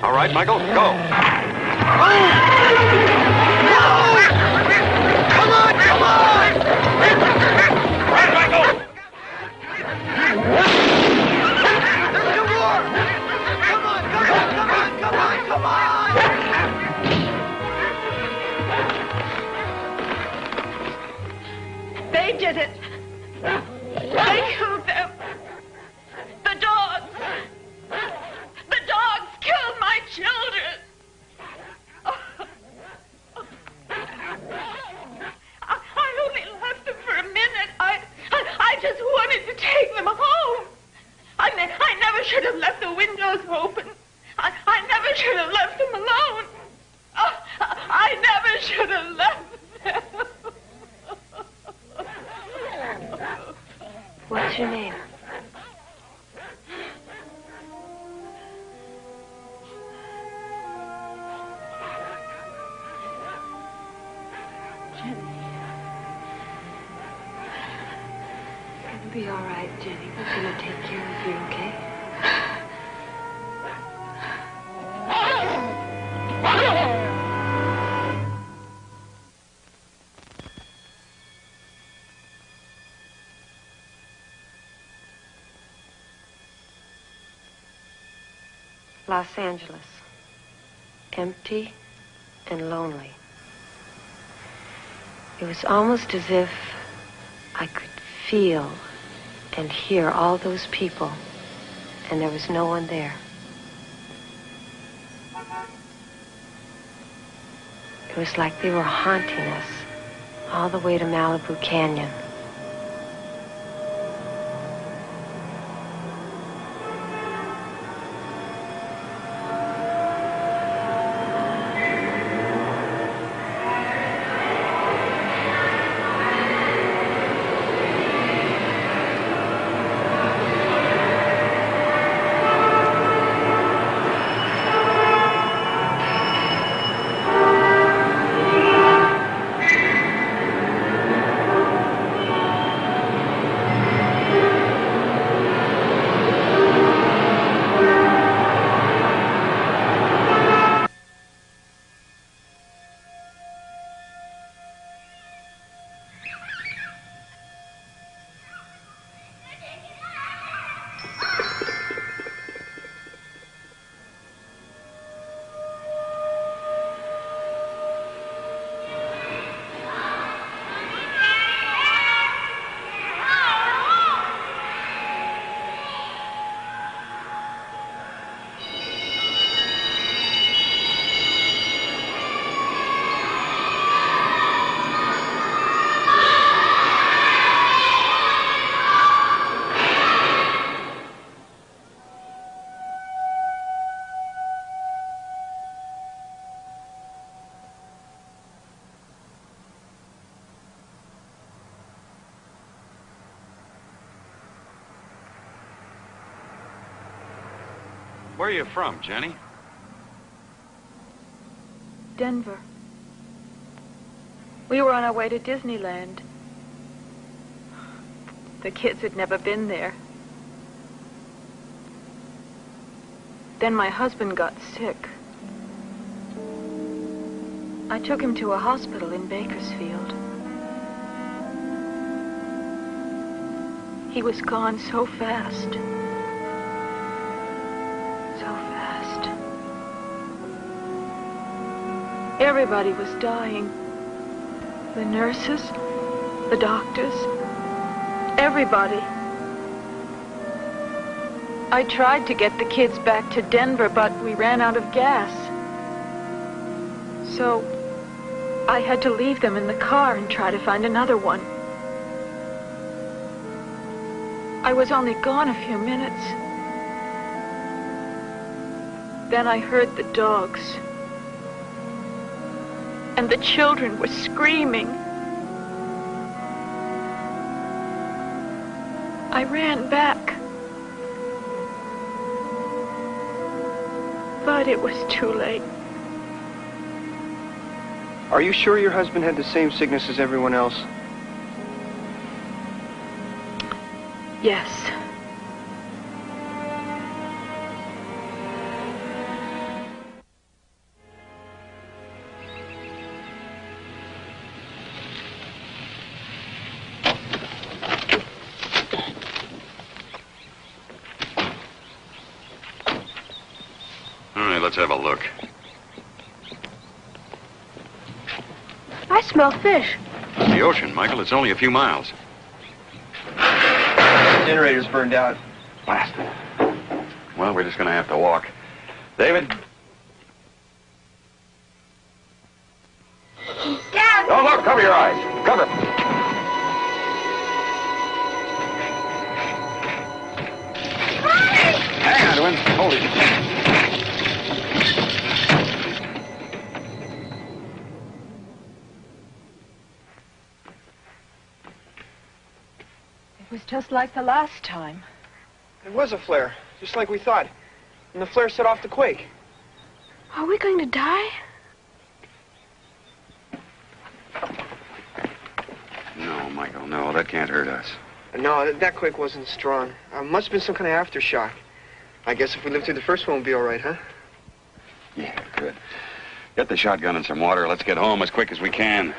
Speaker 2: All right, Michael, go.
Speaker 3: Come on, come on!
Speaker 2: Right, Michael!
Speaker 3: There's two more! Come on, come on, come on, come on, come on! They did it. They killed them. The dogs. The dogs killed my children. I only left them for a minute. I just wanted to take them home. I never should have left the windows open. I never should have left them alone.
Speaker 8: left them.
Speaker 1: What's your name? It'll be all right, Jenny. We're gonna take care of you, okay? Los Angeles. Empty and lonely. It was almost as if I could feel and hear all those people, and there was no one there. It was like they were haunting us all the way to Malibu Canyon.
Speaker 2: Where are you from, Jenny?
Speaker 8: Denver. We were on our way to Disneyland. The kids had never been there. Then my husband got sick. I took him to a hospital in Bakersfield. He was gone so fast. Everybody was dying. The nurses, the doctors, everybody. I tried to get the kids back to Denver, but we ran out of gas. So I had to leave them in the car and try to find another one. I was only gone a few minutes. Then I heard the dogs. And the children were screaming. I ran back. But it was too late.
Speaker 5: Are you sure your husband had the same sickness as everyone else?
Speaker 8: Yes.
Speaker 2: Let's have a look.
Speaker 1: I smell fish.
Speaker 2: The ocean, Michael. It's only a few miles.
Speaker 5: The generator's burned out.
Speaker 2: Blasted. Well, we're just going to have to walk. David?
Speaker 3: Dad!
Speaker 2: Oh, look! Cover your eyes. Cover. Hang on to him. Hold it.
Speaker 8: It was just like the last time.
Speaker 5: It was a flare, just like we thought. And the flare set off the quake.
Speaker 6: Are we going to die?
Speaker 2: No, Michael, no, that can't hurt us.
Speaker 5: No, that quake wasn't strong. Must have been some kind of aftershock. I guess if we live through the first one, we'll be all right, huh?
Speaker 2: Yeah, good. Get the shotgun and some water. Let's get home as quick as we can.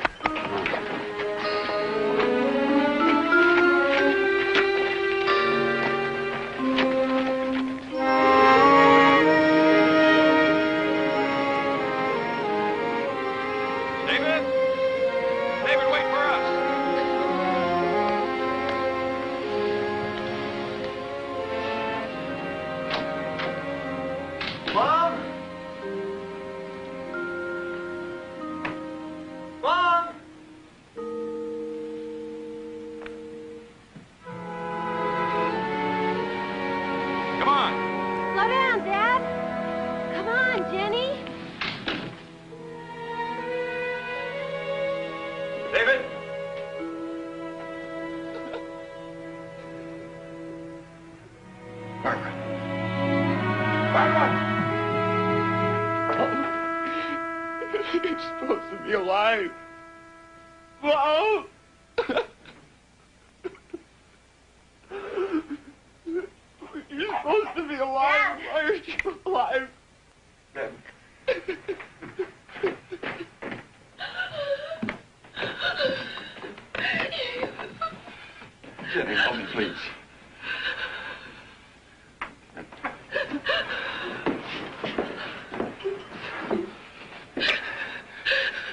Speaker 2: Jenny, help me, please.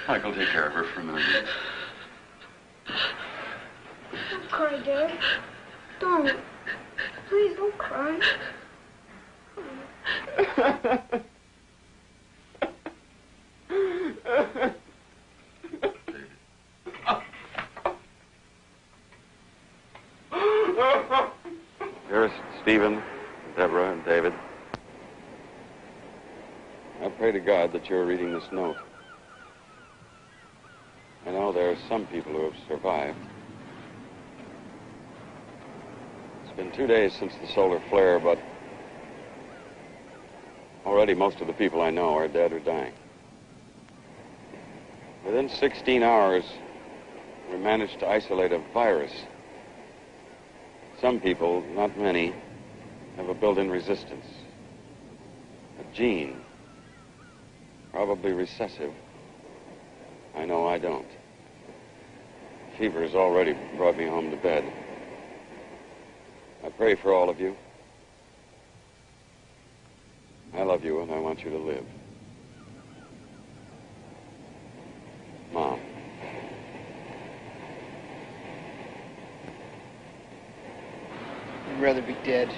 Speaker 2: Michael, take care of her for a minute.
Speaker 6: Don't cry, Dad. Don't. Please don't cry.
Speaker 2: Dearest Stephen, Deborah, and David, I pray to God that you're reading this note. I know there are some people who have survived. It's been 2 days since the solar flare, but already most of the people I know are dead or dying. Within 16 hours, we managed to isolate a virus. Some people, not many, have a built-in resistance. A gene, probably recessive. I know I don't. Fever has already brought me home to bed. I pray for all of you. I love you and I want you to live. Mom.
Speaker 5: I'd rather be dead.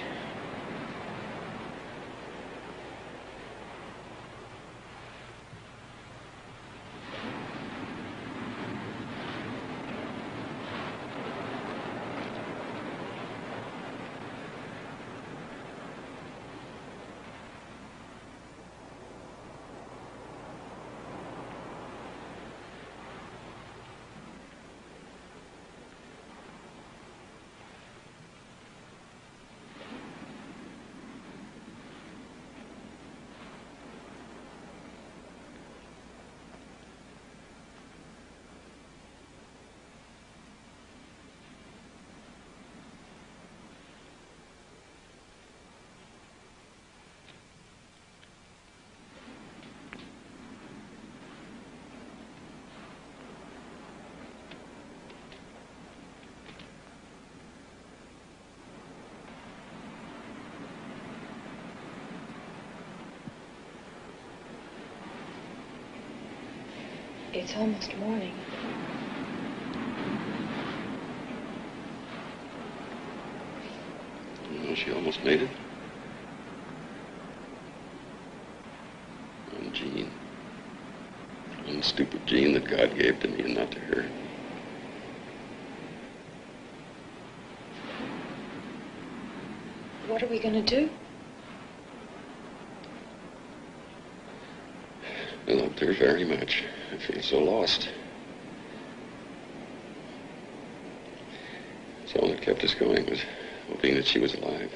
Speaker 8: It's almost morning.
Speaker 2: Well, she almost made it. One gene. One stupid gene that God gave to me and not to her.
Speaker 8: What are we going to do?
Speaker 2: I loved her very much. I feel so lost. So all that kept us going was hoping that she was alive.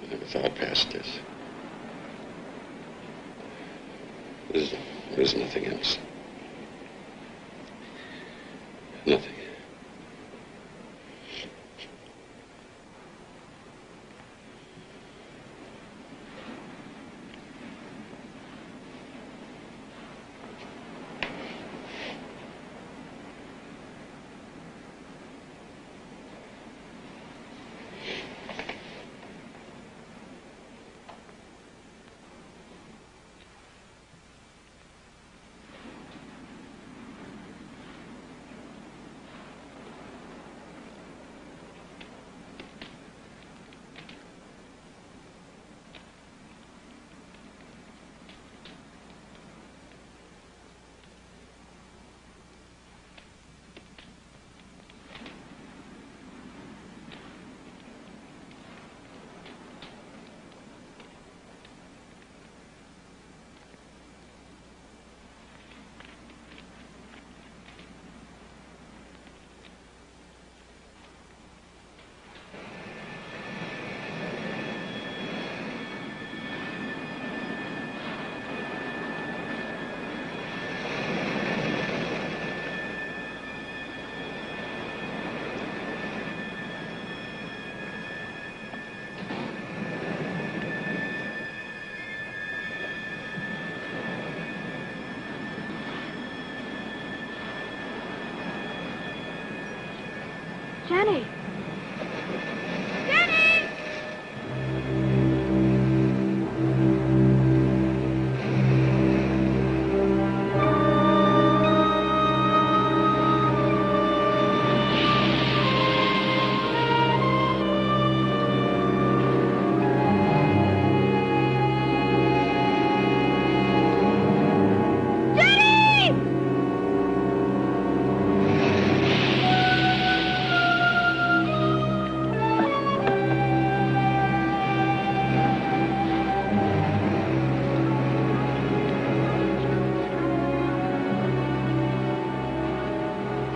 Speaker 2: I never thought past this. There's nothing else. Nothing.
Speaker 3: Jenny! Jenny!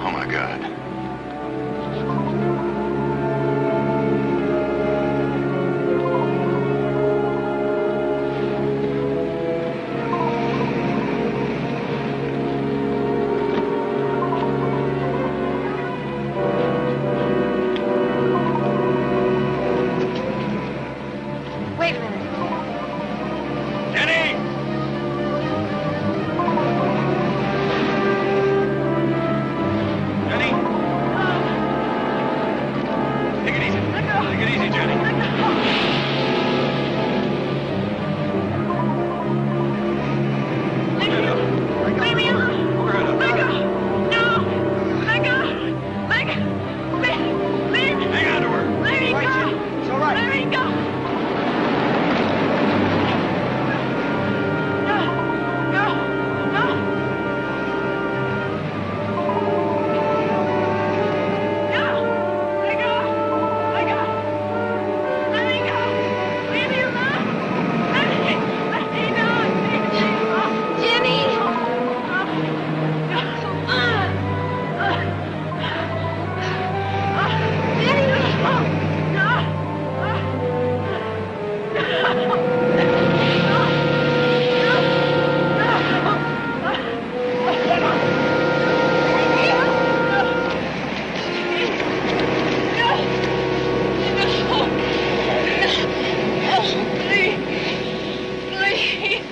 Speaker 2: Oh, my God.
Speaker 1: Wait a minute.
Speaker 2: Jenny! Jenny! Take it easy. Take it easy, Jenny.
Speaker 3: Leave me alone!
Speaker 2: Hold her head up.
Speaker 3: Let go! No! Let go! Leave!
Speaker 2: Hang on to her.
Speaker 3: Let me go!
Speaker 5: It's all right.
Speaker 3: Let me go! No! No! No! No! Let go! Let go! Let me go! Leave me alone! Let me go! Jenny! Please,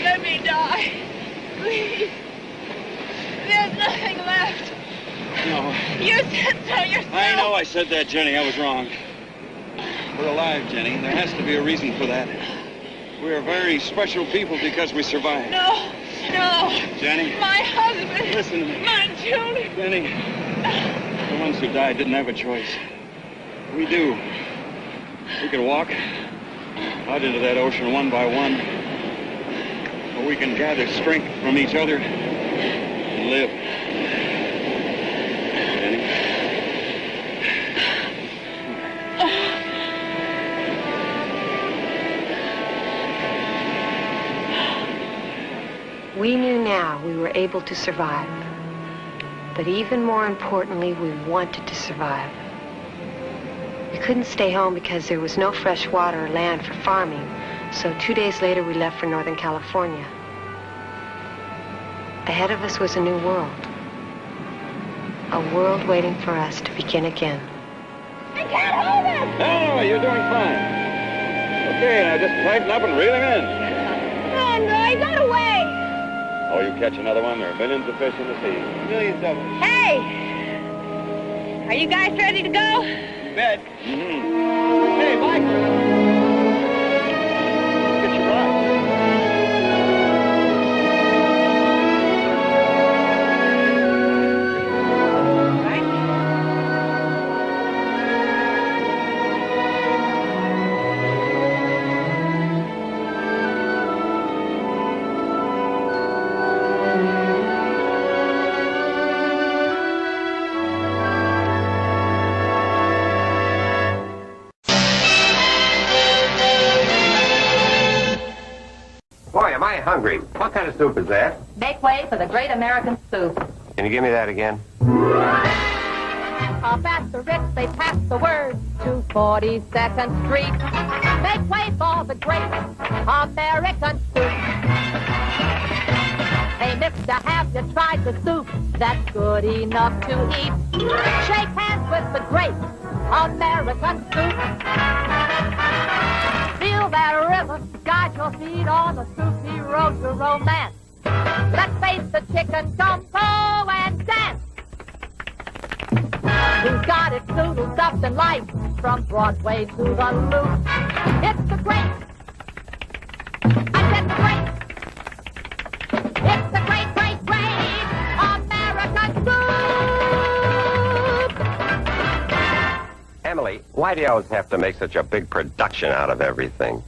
Speaker 3: let me die. Please. There's nothing left.
Speaker 2: No.
Speaker 3: You said so yourself.
Speaker 2: I know I said that, Jenny. I was wrong. We're alive, Jenny. There has to be a reason for that. We are very special people because we survived.
Speaker 3: No, no.
Speaker 2: Jenny.
Speaker 3: My husband.
Speaker 2: Listen to me.
Speaker 3: My children.
Speaker 2: Jenny. The ones who died didn't have a choice. We do. We could walk out into that ocean one by one. Or we can gather strength from each other and live. Jenny.
Speaker 1: We knew now we were able to survive. But even more importantly, we wanted to survive. We couldn't stay home because there was no fresh water or land for farming, so 2 days later we left for Northern California. Ahead of us was a new world. A world waiting for us to begin again.
Speaker 3: I can't hold it!
Speaker 2: No, you're doing fine. Okay, now just tighten up and reel him in.
Speaker 3: Sandor, he got away!
Speaker 2: Oh, you catch another one, there are millions of fish in the sea. Millions of them.
Speaker 3: Hey! Are you guys ready to go?
Speaker 2: You bet. Mm-hmm. Hey, Michael! Get your ride.
Speaker 9: Boy, am I hungry. What kind of soup is that?
Speaker 10: Make way for the great American soup.
Speaker 9: Can you give me that again?
Speaker 10: Up at the Ritz, they pass the word to 42nd Street. Make way for the great American soup. Hey, mister, have you tried the soup that's good enough to eat? Shake hands with the great American soup. Feel that rhythm, guide your feet on the soupy road to romance. Let's face the chicken gumbo and dance. Who's got it noodled up in life from Broadway to the Loop? It's the great. I said the great. It's the great, great, great American soup.
Speaker 9: Emily, why do you always have to make such a big production out of everything?